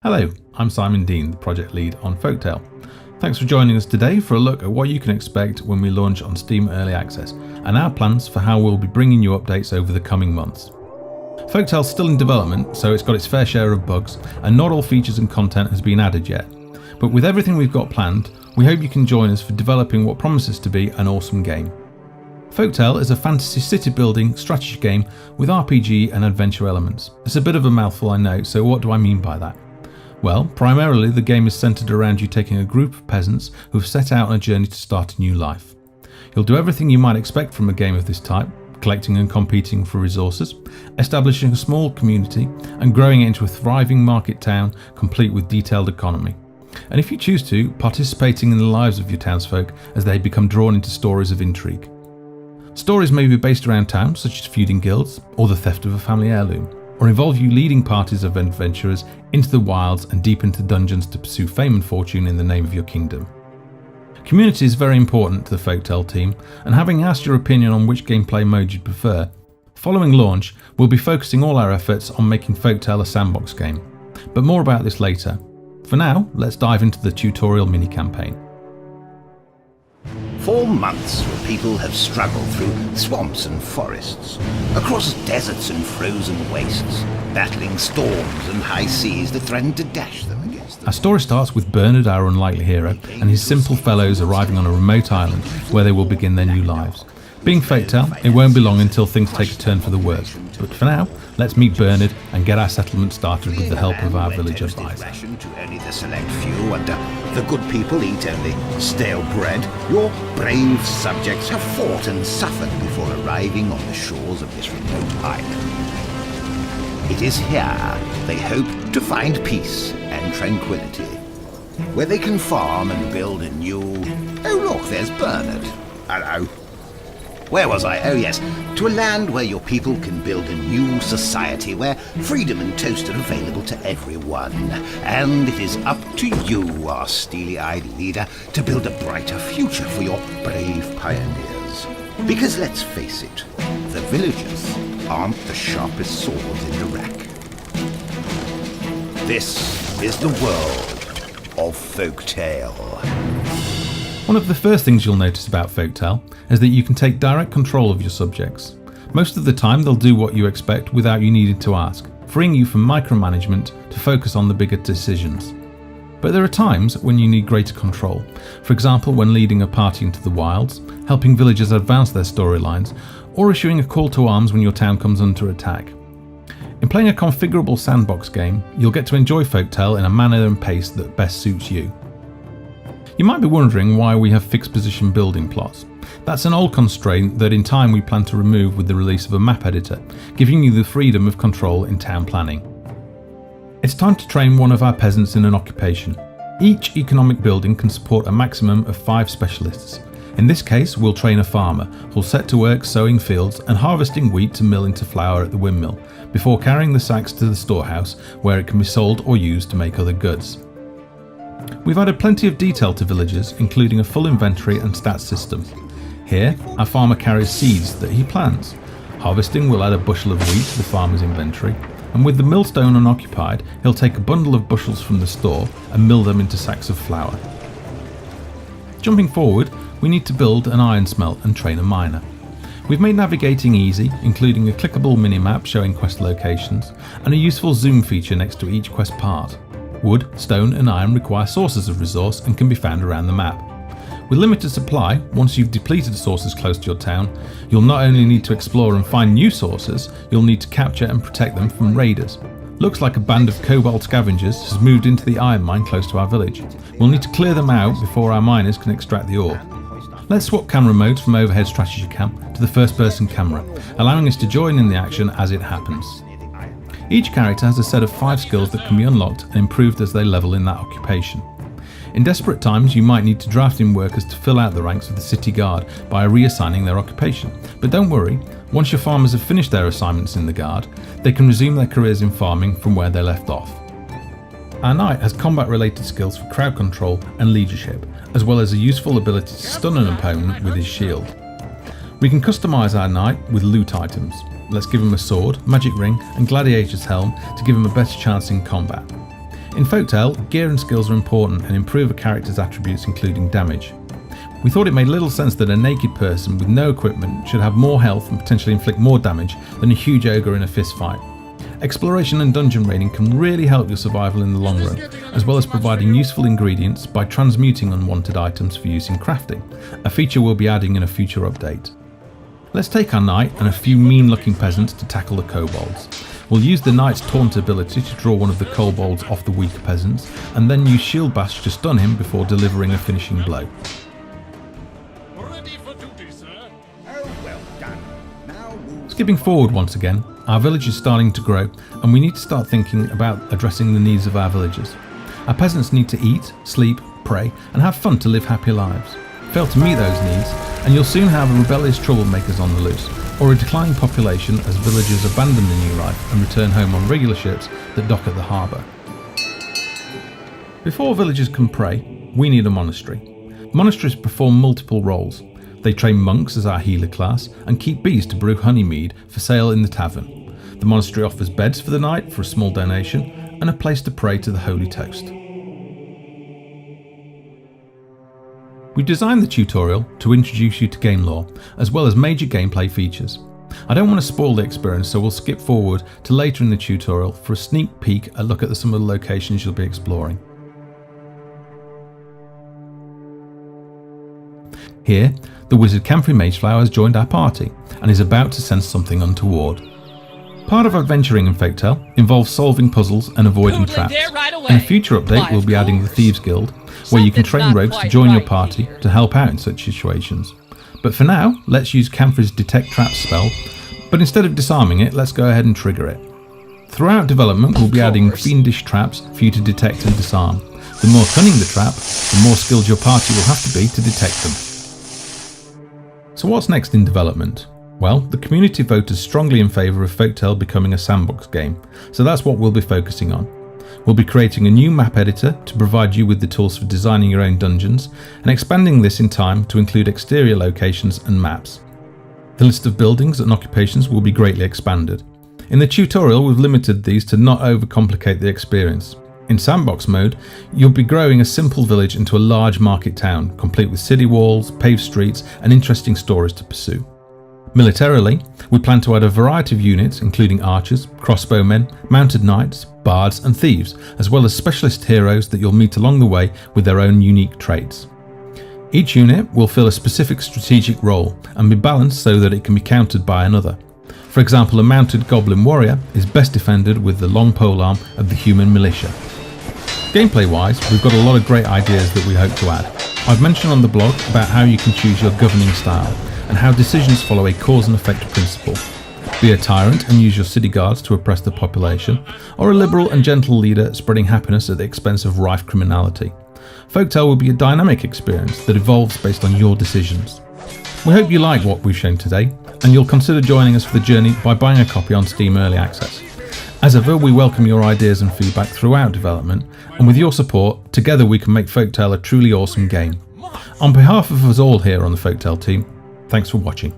Hello, I'm Simon Dean, the project lead on Folktale. Thanks for joining us today for a look at what you can expect when we launch on Steam Early Access, and our plans for how we'll be bringing you updates over the coming months. Folktale's still in development, so it's got its fair share of bugs, and not all features and content has been added yet. But with everything we've got planned, we hope you can join us for developing what promises to be an awesome game. Folktale is a fantasy city building strategy game with RPG and adventure elements. It's a bit of a mouthful, I know, so what do I mean by that? Well, primarily the game is centred around you taking a group of peasants who have set out on a journey to start a new life. You'll do everything you might expect from a game of this type, collecting and competing for resources, establishing a small community and growing it into a thriving market town complete with detailed economy. And if you choose to, participating in the lives of your townsfolk as they become drawn into stories of intrigue. Stories may be based around town, such as feuding guilds or the theft of a family heirloom, or involve you leading parties of adventurers into the wilds and deep into dungeons to pursue fame and fortune in the name of your kingdom. Community is very important to the Folktale team, and having asked your opinion on which gameplay mode you'd prefer, following launch we'll be focusing all our efforts on making Folktale a sandbox game. But more about this later. For now, let's dive into the tutorial mini-campaign. For months, your people have struggled through swamps and forests, across deserts and frozen wastes, battling storms and high seas that threaten to dash them against the... Our story starts with Bernard, our unlikely hero, and his simple fellows arriving on a remote island where they will begin their new lives. Being Folktale, it won't be long until things take a turn for the worse, but for now, let's meet Bernard and get our settlement started with the help of our village advisor. To only the select few, and the good people eat only stale bread. Your brave subjects have fought and suffered before arriving on the shores of this remote island. It is here they hope to find peace and tranquility, where they can farm and build a new... Oh look, there's Bernard. Hello. Where was I? Oh yes, to a land where your people can build a new society where freedom and toast are available to everyone. And it is up to you, our steely-eyed leader, to build a brighter future for your brave pioneers. Because let's face it, the villagers aren't the sharpest swords in the rack. This is the world of Folktale. One of the first things you'll notice about Folktale is that you can take direct control of your subjects. Most of the time they'll do what you expect without you needing to ask, freeing you from micromanagement to focus on the bigger decisions. But there are times when you need greater control, for example when leading a party into the wilds, helping villagers advance their storylines, or issuing a call to arms when your town comes under attack. In playing a configurable sandbox game, you'll get to enjoy Folktale in a manner and pace that best suits you. You might be wondering why we have fixed position building plots. That's an old constraint that in time we plan to remove with the release of a map editor, giving you the freedom of control in town planning. It's time to train one of our peasants in an occupation. Each economic building can support a maximum of 5 specialists. In this case, we'll train a farmer who'll set to work sowing fields and harvesting wheat to mill into flour at the windmill, before carrying the sacks to the storehouse where it can be sold or used to make other goods. We've added plenty of detail to villagers, including a full inventory and stats system. Here, our farmer carries seeds that he plants. Harvesting will add a bushel of wheat to the farmer's inventory, and with the millstone unoccupied, he'll take a bundle of bushels from the store and mill them into sacks of flour. Jumping forward, we need to build an iron smelt and train a miner. We've made navigating easy, including a clickable minimap showing quest locations, and a useful zoom feature next to each quest part. Wood, stone and iron require sources of resource and can be found around the map. With limited supply, once you've depleted sources close to your town, you'll not only need to explore and find new sources, you'll need to capture and protect them from raiders. Looks like a band of cobalt scavengers has moved into the iron mine close to our village. We'll need to clear them out before our miners can extract the ore. Let's swap camera modes from overhead strategy cam to the first person camera, allowing us to join in the action as it happens. Each character has a set of 5 skills that can be unlocked and improved as they level in that occupation. In desperate times you might need to draft in workers to fill out the ranks of the city guard by reassigning their occupation, but don't worry, once your farmers have finished their assignments in the guard, they can resume their careers in farming from where they left off. Our knight has combat related skills for crowd control and leadership, as well as a useful ability to stun an opponent with his shield. We can customise our knight with loot items. Let's give him a sword, magic ring and gladiator's helm to give him a better chance in combat. In Folktale, gear and skills are important and improve a character's attributes including damage. We thought it made little sense that a naked person with no equipment should have more health and potentially inflict more damage than a huge ogre in a fist fight. Exploration and dungeon raiding can really help your survival in the long run, as well as providing useful ingredients by transmuting unwanted items for use in crafting, a feature we'll be adding in a future update. Let's take our knight and a few mean-looking peasants to tackle the kobolds. We'll use the knight's taunt ability to draw one of the kobolds off the weaker peasants, and then use shield bash to stun him before delivering a finishing blow. Skipping forward once again, our village is starting to grow and we need to start thinking about addressing the needs of our villagers. Our peasants need to eat, sleep, pray and have fun to live happy lives. Fail to meet those needs and you'll soon have rebellious troublemakers on the loose, or a declining population as villagers abandon the new life and return home on regular ships that dock at the harbour. Before villagers can pray, we need a monastery. Monasteries perform multiple roles. They train monks as our healer class and keep bees to brew honey mead for sale in the tavern. The monastery offers beds for the night for a small donation and a place to pray to the Holy Toast. We designed the tutorial to introduce you to game lore as well as major gameplay features. I don't want to spoil the experience, so we'll skip forward to later in the tutorial for a sneak peek at look at some of the locations you'll be exploring. Here, the wizard Camfrey Mageflower has joined our party and is about to sense something untoward. Part of adventuring in Folktale involves solving puzzles and avoiding traps. In a future update we'll be adding the Thieves Guild, where you can train rogues to join your party to help out in such situations. But for now, let's use Camfrey's Detect Traps spell, but instead of disarming it, let's go ahead and trigger it. Throughout development we'll be adding fiendish traps for you to detect and disarm. The more cunning the trap, the more skilled your party will have to be to detect them. So what's next in development? Well, the community voted strongly in favour of Folktale becoming a sandbox game, so that's what we'll be focusing on. We'll be creating a new map editor to provide you with the tools for designing your own dungeons, and expanding this in time to include exterior locations and maps. The list of buildings and occupations will be greatly expanded. In the tutorial we've limited these to not overcomplicate the experience. In sandbox mode, you'll be growing a simple village into a large market town, complete with city walls, paved streets and interesting stories to pursue. Militarily, we plan to add a variety of units including archers, crossbowmen, mounted knights, bards and thieves, as well as specialist heroes that you'll meet along the way with their own unique traits. Each unit will fill a specific strategic role and be balanced so that it can be countered by another. For example, a mounted goblin warrior is best defended with the long polearm of the human militia. Gameplay wise, we've got a lot of great ideas that we hope to add. I've mentioned on the blog about how you can choose your governing style and how decisions follow a cause and effect principle. Be a tyrant and use your city guards to oppress the population, or a liberal and gentle leader spreading happiness at the expense of rife criminality. Folktale will be a dynamic experience that evolves based on your decisions. We hope you like what we've shown today, and you'll consider joining us for the journey by buying a copy on Steam Early Access. As ever, we welcome your ideas and feedback throughout development, and with your support, together we can make Folktale a truly awesome game. On behalf of us all here on the Folktale team, thanks for watching.